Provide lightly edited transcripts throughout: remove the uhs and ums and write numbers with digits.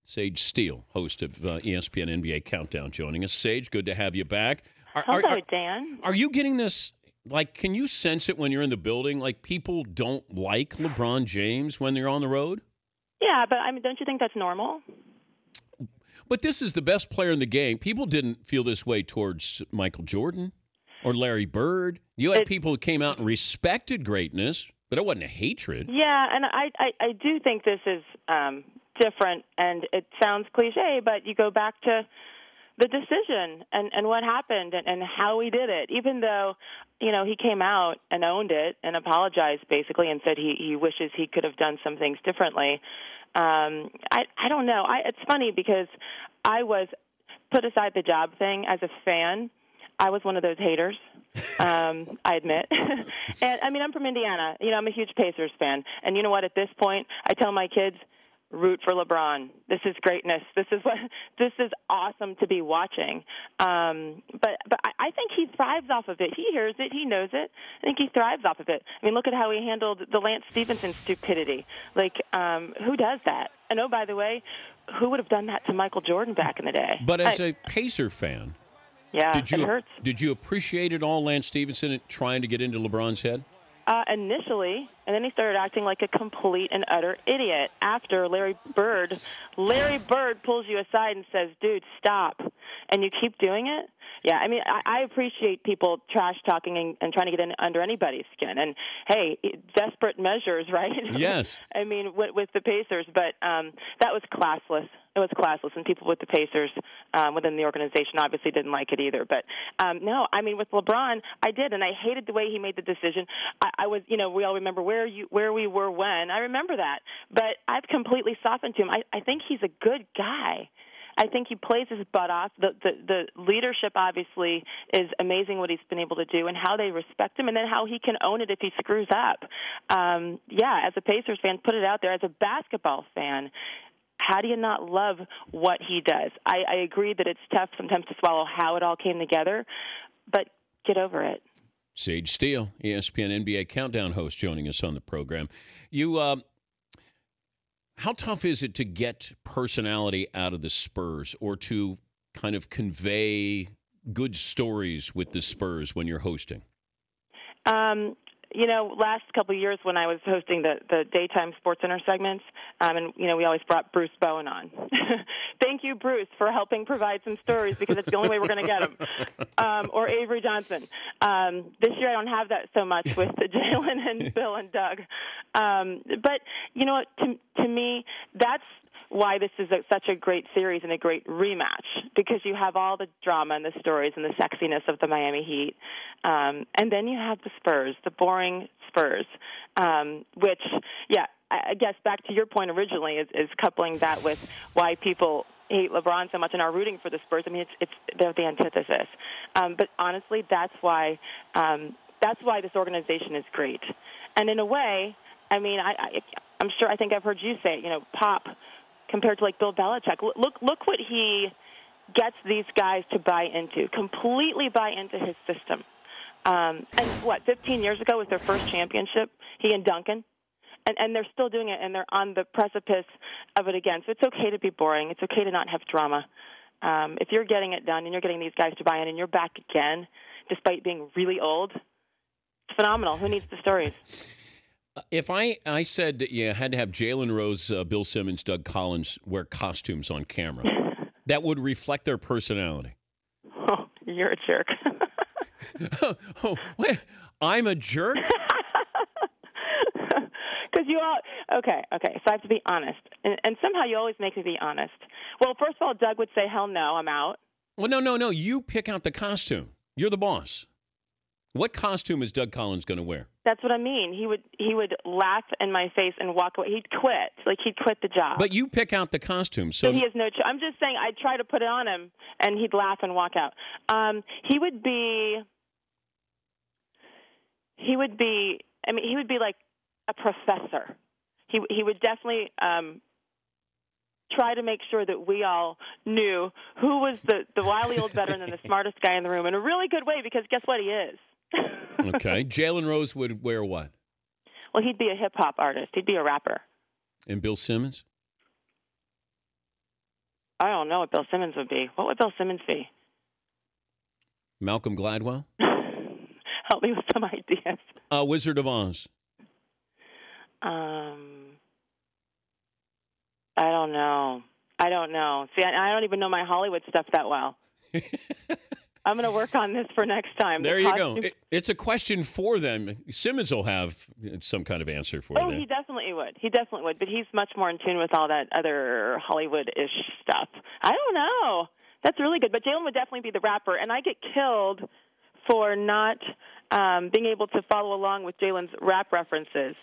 Sage Steele, host of ESPN NBA Countdown, joining us. Sage, good to have you back. Hello, Dan. Are you getting this, like, can you sense it when you're in the building? Like, people don't like LeBron James when they're on the road? Yeah, but I mean, don't you think that's normal? But this is the best player in the game. People didn't feel this way towards Michael Jordan or Larry Bird. You had people who came out and respected greatness, but it wasn't a hatred. Yeah, and I do think this is different, and it sounds cliche, but you go back to the decision and what happened and how he did it, even though, you know, he came out and owned it and apologized basically and said he wishes he could have done some things differently. I don't know. It's funny because I was put aside the job thing as a fan. I was one of those haters, I admit. And, I mean, I'm from Indiana. You know, I'm a huge Pacers fan. And you know what? At this point, I tell my kids, root for LeBron. This is greatness. This is awesome to be watching. But I think he thrives off of it. He hears it. He knows it. I think he thrives off of it. I mean, look at how he handled the Lance Stevenson stupidity. Like, who does that? And, oh, by the way, who would have done that to Michael Jordan back in the day? But as a Pacer fan, yeah, it hurts. Did you appreciate it all, Lance Stevenson, trying to get into LeBron's head? Initially, and then he started acting like a complete and utter idiot after Larry Bird pulls you aside and says, dude, stop, and you keep doing it. Yeah, I mean, I appreciate people trash-talking and trying to get in under anybody's skin. And, hey, desperate measures, right? Yes. I mean, with the Pacers. But that was classless. It was classless, and people with the Pacers within the organization obviously didn't like it either. But, no, I mean, with LeBron, I did, and I hated the way he made the decision. I was, you know, we all remember where we were when. I remember that. But I've completely softened to him. I think he's a good guy. I think he plays his butt off. The leadership obviously is amazing what he's been able to do and how they respect him and then how he can own it if he screws up. Yeah, as a Pacers fan, put it out there. As a basketball fan, how do you not love what he does? I agree that it's tough sometimes to swallow how it all came together, but get over it. Sage Steele, ESPN NBA Countdown host, joining us on the program. How tough is it to get personality out of the Spurs or to kind of convey good stories with the Spurs when you're hosting? You know, last couple of years when I was hosting the daytime Sports Center segments, and, you know, we always brought Bruce Bowen on. Thank you, Bruce, for helping provide some stories because it's the only way we're going to get them. Or Avery Johnson. This year I don't have that so much with Jalen and Bill and Doug. But, you know what, to me, that's why this is such a great series and a great rematch, because you have all the drama and the stories and the sexiness of the Miami Heat. And then you have the Spurs, the boring Spurs, which, yeah, I guess back to your point originally is coupling that with why people hate LeBron so much and are rooting for the Spurs. I mean, they're the antithesis. But honestly, that's why this organization is great. And in a way, I mean, I'm sure, I think I've heard you say it, you know, Pop, compared to like Bill Belichick. Look what he gets these guys to buy into, completely buy into his system. And 15 years ago was their first championship, he and Duncan, and they're still doing it, and they're on the precipice of it again. So it's okay to be boring. It's okay to not have drama. If you're getting it done and you're getting these guys to buy in and you're back again, despite being really old, it's phenomenal. Who needs the stories? If I said that you had to have Jalen Rose, Bill Simmons, Doug Collins wear costumes on camera, that would reflect their personality. Oh, you're a jerk. Wait, I'm a jerk? Because you all, okay, so I have to be honest. And somehow you always make me be honest. Well, first of all, Doug would say, hell no, I'm out. Well, no. You pick out the costume. You're the boss. What costume is Doug Collins going to wear? That's what I mean. He would laugh in my face and walk away. He'd quit. Like, he'd quit the job. But you pick out the costume. So he has no choice. I'm just saying I'd try to put it on him, and he'd laugh and walk out. He would be like a professor. He would definitely try to make sure that we all knew who was the wily old veteran and the smartest guy in the room in a really good way, because guess what? He is. Okay. Jalen Rose would wear what? Well, he'd be a hip-hop artist. He'd be a rapper. And Bill Simmons? I don't know what Bill Simmons would be. What would Bill Simmons be? Malcolm Gladwell? Help me with some ideas. Wizard of Oz. I don't know. See, I don't even know my Hollywood stuff that well. I'm going to work on this for next time. There you go. It's a question for them. Simmons will have some kind of answer for you. Oh, he definitely would. But he's much more in tune with all that other Hollywood-ish stuff. I don't know. That's really good. But Jalen would definitely be the rapper. And I get killed for not being able to follow along with Jalen's rap references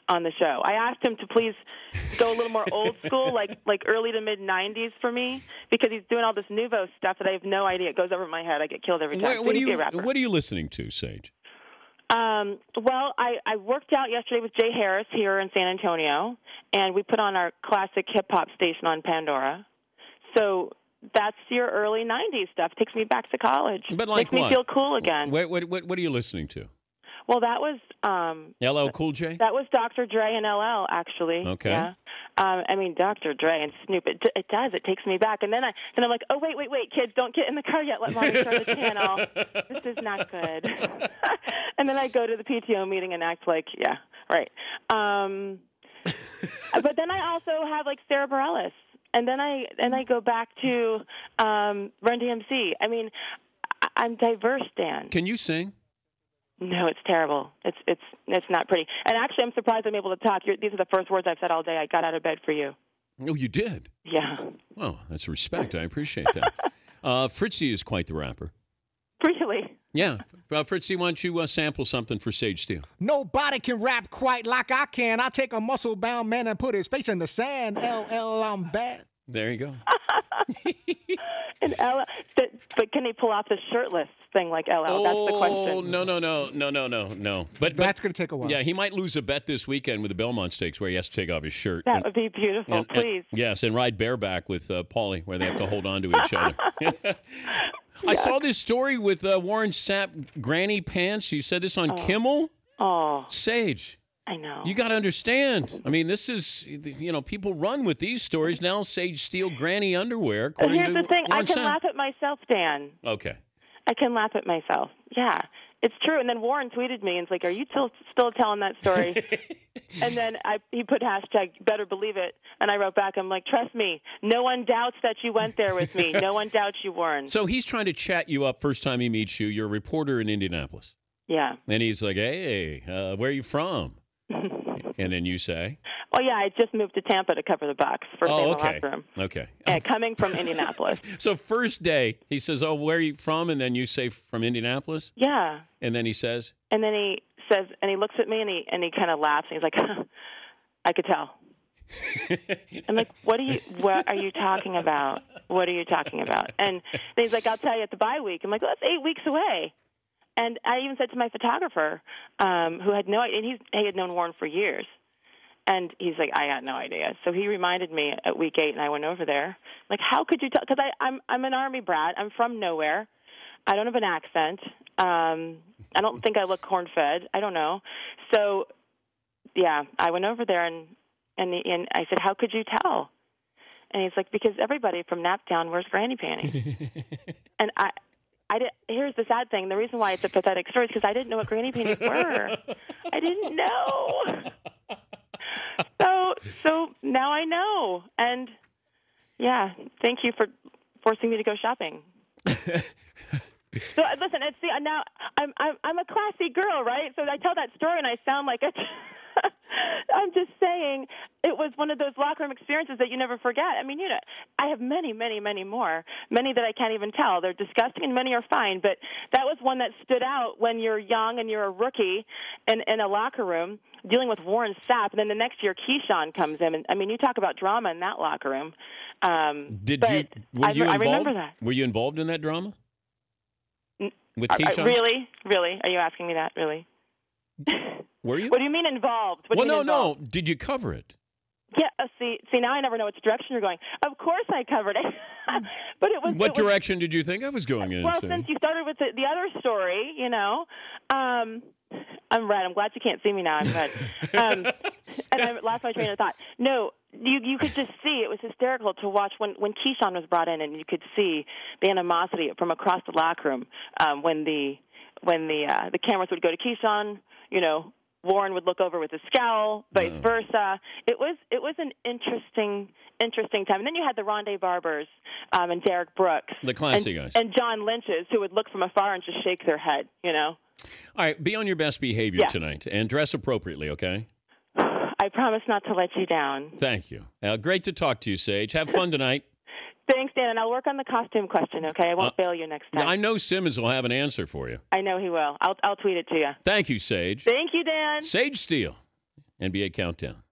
on the show. I asked him to please go a little more old school, like early to mid 90s for me, because he's doing all this nouveau stuff that I have no idea. It goes over my head. I get killed every time. What are you listening to, Sage? Well, I worked out yesterday with Jay Harris here in San Antonio, and we put on our classic hip-hop station on Pandora. So that's your early 90s stuff. Takes me back to college. But like Makes me feel cool again. What are you listening to? Well, that was LL Cool J? That was Dr. Dre and LL, actually. Okay. Yeah. I mean, Dr. Dre and Snoop. It does. It takes me back. And then I'm like, oh, wait, kids, don't get in the car yet. Let Mommy turn the channel. This is not good. And then I go to the PTO meeting and act like, yeah, right. But then I also have like Sarah Bareilles. And then I go back to Run DMC. I mean, I'm diverse, Dan. Can you sing? No, it's terrible. It's not pretty. And actually, I'm surprised I'm able to talk. These are the first words I've said all day. I got out of bed for you. Oh, you did? Yeah. Well, that's respect. I appreciate that. Fritzy is quite the rapper. Really? Yeah. Fritzy, why don't you sample something for Sage Steele? Nobody can rap quite like I can. I take a muscle-bound man and put his face in the sand. LL, I'm bad. There you go. And but can he pull off the shirtless thing like LL? That's the question. No. But that's going to take a while. Yeah, he might lose a bet this weekend with the Belmont Stakes where he has to take off his shirt. That would be beautiful, please. Yes, and ride bareback with Paulie where they have to hold on to each other. I saw this story with Warren Sapp granny pants. You said this on Kimmel? Oh. Sage. I know. You got to understand. I mean, this is, people run with these stories. Now Sage Steele granny underwear. Here's the thing. I can laugh at myself, Dan. Okay. I can laugh at myself. Yeah, it's true. And then Warren tweeted me and it's like, are you still telling that story? And then he put hashtag better believe it. And I wrote back, I'm like, trust me, no one doubts that you went there with me. No one doubts you, Warren. So he's trying to chat you up first time he meets you. You're a reporter in Indianapolis. Yeah. And he's like, hey, where are you from? And then you say? Well, yeah, I just moved to Tampa to cover the Bucks. First day in the locker room. Okay. Yeah, coming from Indianapolis. So first day, he says, oh, where are you from? And then you say from Indianapolis? Yeah. And then he says? And then he says, and he looks at me and he kind of laughs. And he's like, I could tell. I'm like, what are you talking about? What are you talking about? And then he's like, I'll tell you at the bye week. I'm like, well, that's 8 weeks away. And I even said to my photographer, who had no idea, and he had known Warren for years. And he's like, I got no idea. So he reminded me at week 8, and I went over there. Like, how could you tell? Because I'm an Army brat. I'm from nowhere. I don't have an accent. I don't think I look corn-fed. I don't know. So, yeah, I went over there, and I said, how could you tell? And he's like, because everybody from Naptown wears granny panties. And here's the sad thing. The reason why it's a pathetic story is because I didn't know what granny panties were. I didn't know. So now I know. And, yeah, thank you for forcing me to go shopping. So, listen, now I'm a classy girl, right? So I tell that story and I sound like I'm just saying it was one of those locker room experiences that you never forget. I mean, I have many, many, many more, many that I can't even tell. They're disgusting and many are fine, but that was one that stood out when you're young and you're a rookie in a locker room dealing with Warren Sapp, and then the next year Keyshawn comes in. And, I mean, you talk about drama in that locker room. I remember that. Were you involved in that drama? With Keyshawn? Really? Are you asking me that? Really? Were you? What do you mean involved? No. Did you cover it? Yeah. See. Now I never know which direction you're going. Of course I covered it, but it was. What direction did you think I was going in? Well, since you started with the other story, I'm red. I'm glad you can't see me now. I'm red, and I lost my train of thought. No, you could just see it was hysterical to watch when Keyshawn was brought in, and you could see the animosity from across the locker room when the cameras would go to Keyshawn. Warren would look over with a scowl, vice versa. It was an interesting time. And then you had the Rondé Barbers and Derek Brooks, the classy guys, and John Lynch's, who would look from afar and just shake their head. All right, be on your best behavior tonight and dress appropriately, okay? I promise not to let you down. Thank you. Great to talk to you, Sage. Have fun tonight. Thanks, Dan, and I'll work on the costume question, okay? I won't fail you next time. I know Simmons will have an answer for you. I know he will. I'll tweet it to you. Thank you, Sage. Thank you, Dan. Sage Steele, NBA Countdown.